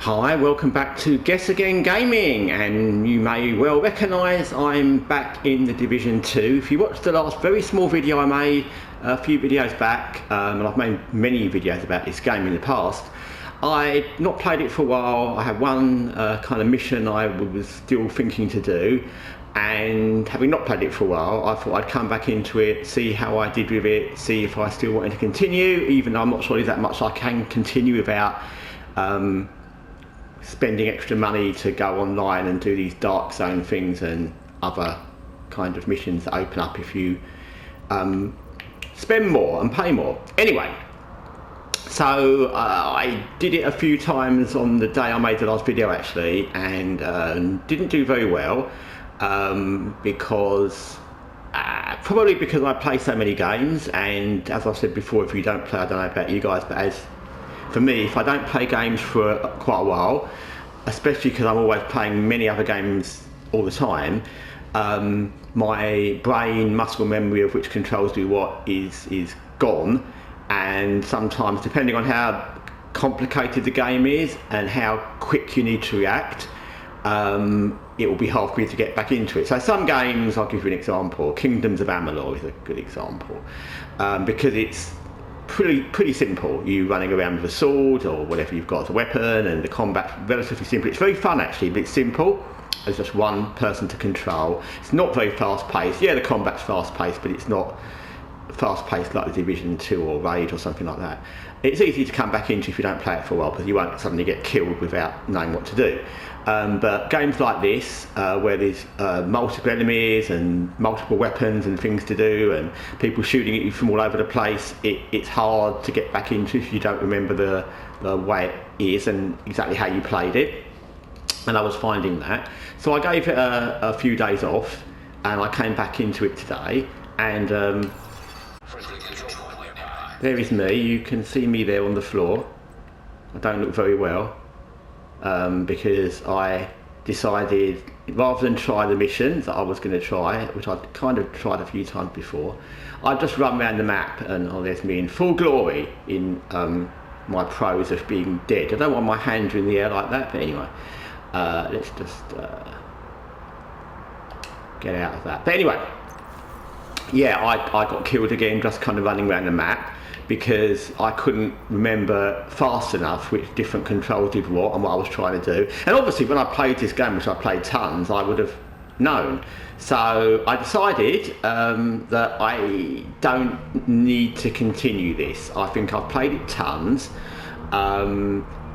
Hi, welcome back to Guessagaingaming, and you may well recognise I'm back in the Division 2. If you watched the last very small video I made a few videos back, and I've made many videos about this game in the past, I'd not played it for a while. I had one kind of mission I was still thinking to do, and having not played it for a while, I thought I'd come back into it, see how I did with it, see if I still wanted to continue, even though I'm not sure there's that much I can continue without spending extra money to go online and do these dark zone things and other kind of missions that open up if you spend more and pay more. Anyway, so I did it a few times on the day I made the last video actually, and didn't do very well because probably because I play so many games, and as I said before, if you don't play, I don't know about you guys, but as for me, if I don't play games for quite a while, especially because I'm always playing many other games all the time, my brain muscle memory of which controls do what is gone, and sometimes depending on how complicated the game is and how quick you need to react, it will be hard for me to get back into it. So some games, I'll give you an example. Kingdoms of Amalur is a good example, because it's pretty simple. You running around with a sword or whatever you've got as a weapon, and the combat's relatively simple. It's very fun actually, but it's simple. There's just one person to control. It's not very fast paced. Yeah, the combat's fast paced, but it's not fast paced like the Division 2 or Raid or something like that. It's easy to come back into if you don't play it for a while, because you won't suddenly get killed without knowing what to do. But games like this, where there's multiple enemies and multiple weapons and things to do and people shooting at you from all over the place, it's hard to get back into if you don't remember the way it is and exactly how you played it. And I was finding that. So I gave it a few days off, and I came back into it today, and there is me. You can see me there on the floor. I don't look very well. Because I decided, rather than try the missions that I was going to try, which I'd kind of tried a few times before, I'd just run around the map, and there's me in full glory in my pros of being dead. I don't want my hands in the air like that, but anyway, let's just get out of that. But anyway, yeah, I got killed again just kind of running around the map, because I couldn't remember fast enough which different controls did what and what I was trying to do. And obviously when I played this game, which I played tons, I would have known. So I decided that I don't need to continue this. I think I've played it tons.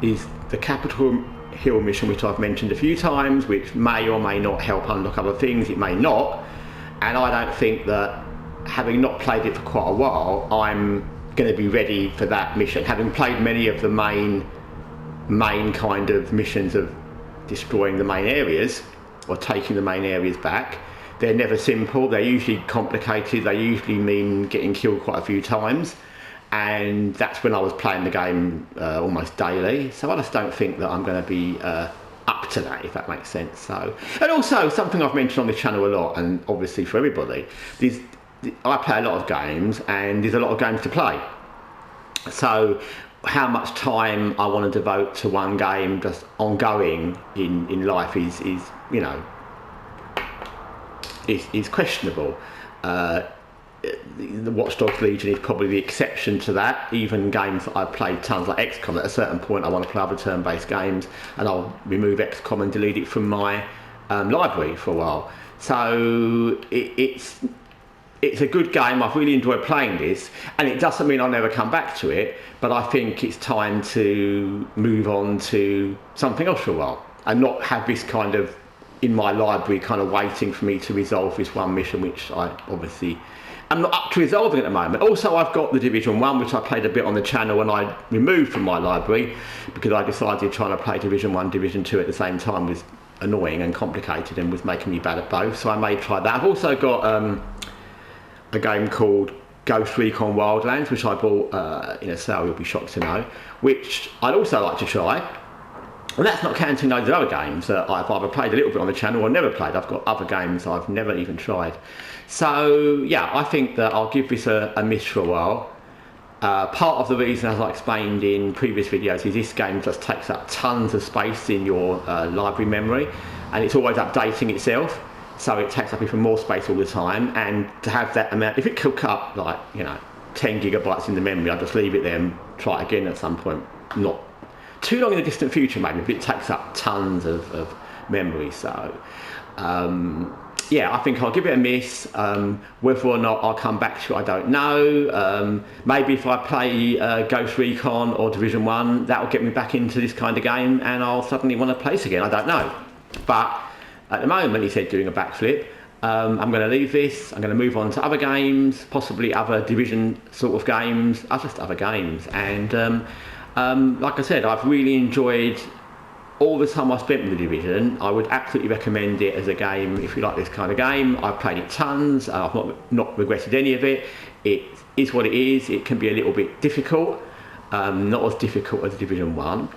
Is the Capitol Hill mission, which I've mentioned a few times, which may or may not help unlock other things, it may not. And I don't think that, having not played it for quite a while, I'm going to be ready for that mission. Having played many of the main kind of missions of destroying the main areas or taking the main areas back, they're never simple. They're usually complicated. They usually mean getting killed quite a few times, and that's when I was playing the game almost daily. So I just don't think that I'm going to be up to that, if that makes sense. So, and also something I've mentioned on this channel a lot, and obviously for everybody, I play a lot of games, and there's a lot of games to play. So how much time I want to devote to one game just ongoing in life is you know, is questionable. The Watch Dogs Legion is probably the exception to that. Even games that I've played tons, like XCOM, at a certain point I want to play other turn-based games, and I'll remove XCOM and delete it from my library for a while. So it's a good game. I've really enjoyed playing this, and it doesn't mean I'll never come back to it, but I think it's time to move on to something else for a while and not have this kind of in my library kind of waiting for me to resolve this one mission, which I obviously am not up to resolving at the moment. Also, I've got the Division 1, which I played a bit on the channel, and I removed from my library because I decided trying to play Division 1, Division 2 at the same time was annoying and complicated and was making me bad at both, so I may try that. I've also got a game called Ghost Recon Wildlands, which I bought in a sale, you'll be shocked to know, which I'd also like to try. And that's not counting loads of other games that I've either played a little bit on the channel or never played. I've got other games I've never even tried. So yeah, I think that I'll give this a miss for a while. Part of the reason, as I explained in previous videos, is this game just takes up tons of space in your library memory, and it's always updating itself, so it takes up even more space all the time. And to have that amount, if it took up like 10 gigabytes in the memory, I'd just leave it there and try it again at some point, not too long in the distant future maybe, but it takes up tons of memory. So yeah, I think I'll give it a miss. Whether or not I'll come back to it, I don't know. Maybe if I play Ghost Recon or Division 1, that'll get me back into this kind of game and I'll suddenly want to play this again, I don't know. But at the moment, he said doing a backflip. I'm going to leave this, I'm going to move on to other games, possibly other Division sort of games, just other games. And like I said, I've really enjoyed all the time I spent with the Division. I would absolutely recommend it as a game if you like this kind of game. I've played it tons, I've not regretted any of it. It is what it is. It can be a little bit difficult, not as difficult as Division 1.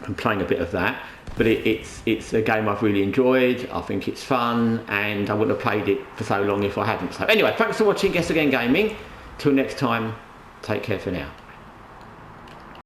I'm playing a bit of that, but it's a game I've really enjoyed. I think it's fun, and I wouldn't have played it for so long if I hadn't. So anyway, thanks for watching Guessagaingaming. Till next time, take care for now.